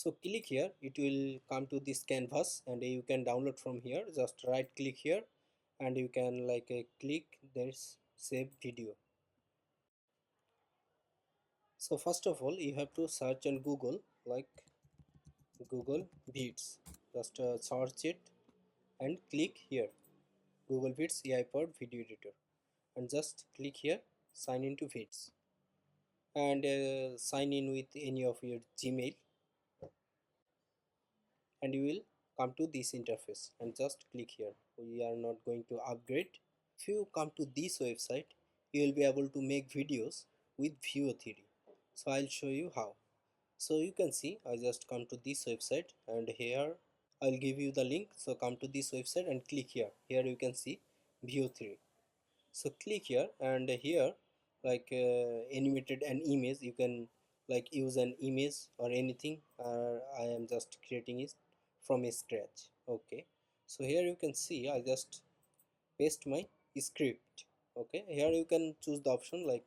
So click here, it will come to this canvas and you can download from here. Just right click here and you can click this save video. So first of all you have to search on Google like Google Vids. Just search it and click here Google Vids AI powered video editor and just click here sign into Vids and sign in with any of your Gmail and you will come to this interface and just click here. We are not going to upgrade. If you come to this website you will be able to make videos with Veo 3. So I'll show you how. So you can see I just come to this website and here I'll give you the link. So come to this website and click here. Here you can see Veo 3. So click here and here animated an image. You can use an image or anything. I am just creating it from scratch. Okay, so here you can see I just paste my script. Okay, here you can choose the option like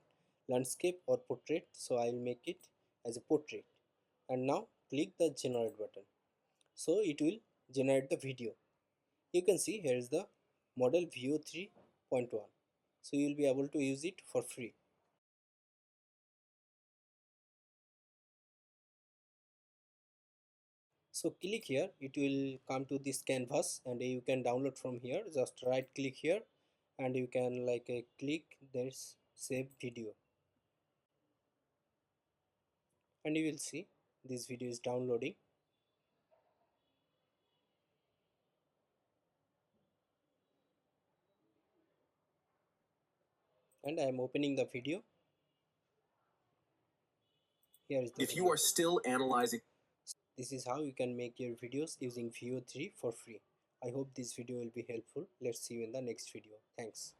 landscape or portrait. So I'll make it as a portrait and now click the generate button. So it will generate the video. You can see here is the model Veo 3.1. So you will be able to use it for free. So click here, it will come to this canvas and you can download from here. Just right click here and you can click this save video and you will see this video is downloading and I am opening the video. Here is the If you video. are still analyzing, This is how you can make your videos using Veo 3 for free. I hope this video will be helpful. Let's see you in the next video. Thanks.